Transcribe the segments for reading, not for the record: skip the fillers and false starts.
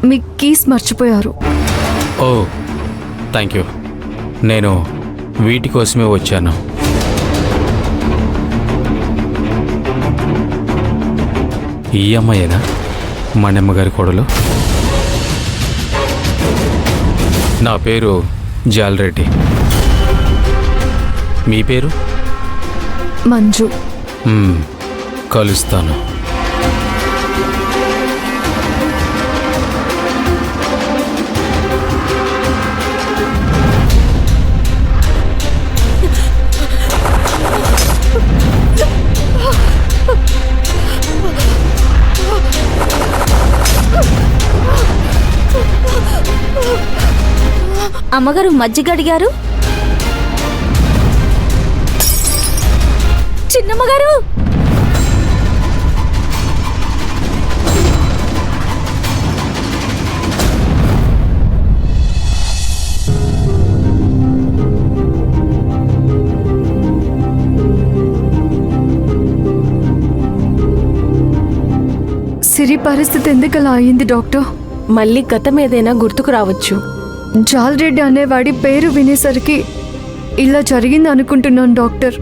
మీ keys మర్చిపోయారు. ఓ thank you. నేను వీటి కోసమే వచ్చాను. ఈ అమ్మాయేనా మణమ్మ గారి కోడలు? నా పేరు జాలరెడ్డి. మీ పేరు? మంజు. కలుస్తాను. అమ్మగారు మజ్జిగ అడిగారు. చిన్నమ్మగారు, సిరి పరిస్థితి ఎందుకలా అయింది డాక్టర్? మళ్ళీ గతం ఏదైనా గుర్తుకు రావచ్చు. జాలరెడ్డి అనేవాడి పేరు వినేసరికి ఇలా జరిగింది అనుకుంటున్నాను డాక్టర్.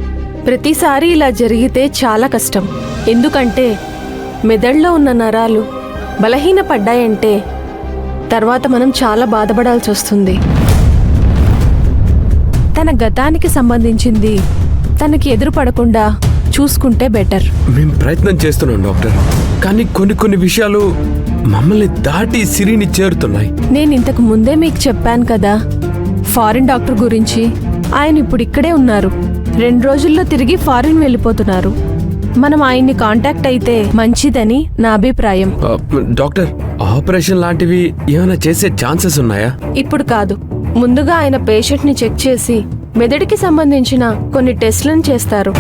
ప్రతిసారి ఇలా జరిగితే చాలా కష్టం. ఎందుకంటే మెదడులో ఉన్న నరాలు బలహీనపడ్డాయంటే తర్వాత మనం చాలా బాధపడాల్సి వస్తుంది. తన గతానికి సంబంధించింది తనకి ఎదురుపడకుండా చూసుకుంటే బెటర్. మేము ప్రయత్నం చేస్తున్నాం డాక్టర్, కానీ కొన్ని విషయాలు మమ్మల్ని దాటి సిరిని చేరుతున్నాయి. నేను ఇంతకు ముందే మీకు చెప్పాను కదా ఫారిన్ డాక్టర్ గురించి. ఆయన ఇప్పుడు ఇక్కడే ఉన్నారు. 2 రోజుల్లో తిరిగి ఫారిన్ వెళ్ళిపోతున్నారు. మనం ఆయన్ని కాంటాక్ట్ అయితే మంచిదని నా అభిప్రాయం. డాక్టర్, ఆపరేషన్ లాంటివి ఏమైనా చేసే ఛాన్సెస్ ఉన్నాయా? ఇప్పుడు కాదు. ముందుగా ఆయన పేషెంట్ని చెక్ చేసి మెదడుకి సంబంధించిన కొన్ని టెస్టులను చేస్తారు.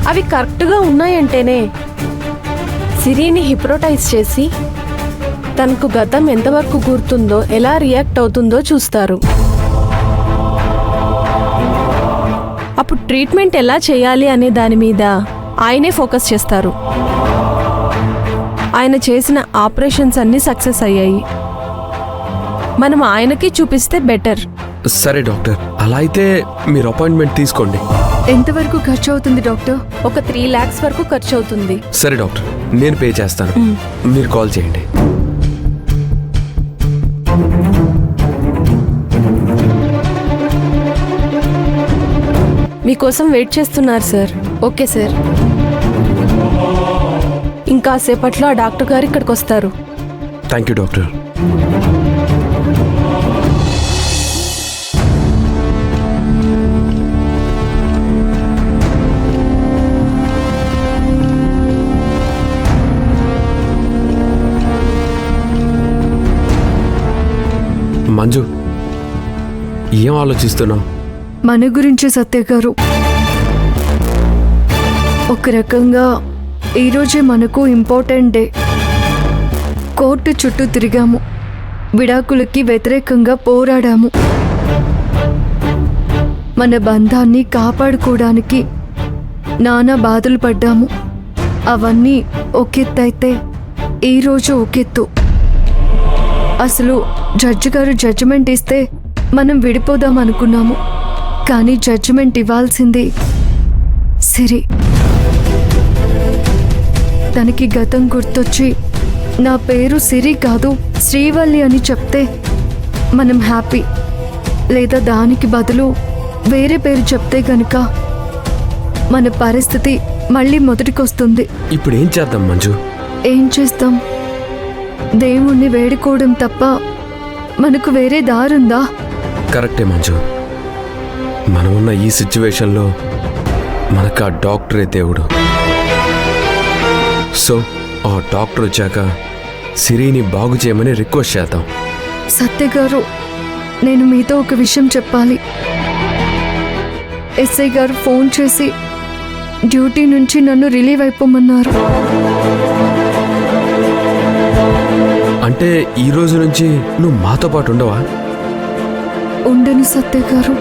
అవి కరెక్ట్గా ఉన్నాయంటేనే సిరిని హిప్నోటైజ్ చేసి తనకు గతం ఎంతవరకు గుర్తుందో, ఎలా రియాక్ట్ అవుతుందో చూస్తారు. అప్పుడు ట్రీట్మెంట్ ఎలా చేయాలి అనే దాని మీద ఆయనే ఫోకస్ చేస్తారు. ఆయన చేసిన ఆపరేషన్స్ అన్నీ సక్సెస్ అయ్యాయి. మనం ఆయనకి చూపిస్తే బెటర్. సరే డాక్టర్, అలా అయితే మీరు అపాయింట్మెంట్ తీసుకోండి. ఎంతవరకు ఖర్చు అవుతుంది డాక్టర్? ఒక 3 lakhs వరకు ఖర్చు అవుతుంది. సరే డాక్టర్, నేను పే చేస్తాను. మీరు కాల్ చేయండి. మీకోసం వెయిట్ చేస్తున్నారు సార్. Okay sir. ఇంకాసేపట్లో ఆ డాక్టర్ గారు ఇక్కడికి వస్తారు. Thank you doctor. మంజు, ఏం ఆలోచిస్తున్నావు? మన గురించి సత్య గారు. ఒక రకంగా ఈరోజే మనకు ఇంపార్టెంట్ డే. కోర్టు చుట్టూ తిరిగాము, విడాకులకి వ్యతిరేకంగా పోరాడాము, మన బంధాన్ని కాపాడుకోవడానికి నానా బాధలు పడ్డాము. అవన్నీ ఒకెత్తైతే ఈరోజు ఒకెత్తు. అసలు జడ్జి గారు జడ్జిమెంట్ ఇస్తే మనం విడిపోదాం అనుకున్నాము, కానీ జడ్జిమెంట్ ఇవ్వాల్సింది సిరి. తనకి గతం గుర్తొచ్చి నా పేరు సిరి కాదు శ్రీవల్లి అని చెప్తే మనం హ్యాపీ. లేదా దానికి బదులు వేరే పేరు చెప్తే గనుక మన పరిస్థితి మళ్ళీ మొదటికొస్తుంది. ఇప్పుడు ఏం చేద్దాం మంజు? ఏం చేస్తాం? దేవుణ్ణి వేడుకోవడం తప్ప మనకు వేరే దారుందా? కరెక్టే మంజు, మనమున్న ఈ సిచ్యువేషన్లో మనకు ఆ డాక్టరే దేవుడు. సో ఆ డాక్టర్ వచ్చాక సిరిని బాగు చేయమని రిక్వెస్ట్ చేద్దాం. సత్య గారు, నేను మీతో ఒక విషయం చెప్పాలి. ఎస్ఐ గారు ఫోన్ చేసి డ్యూటీ నుంచి నన్ను రిలీవ్ అయిపోమన్నారు. అంటే ఈ రోజు నుంచి నువ్వు మాతో పాటు ఉండవా? ఉండను సత్య గారు.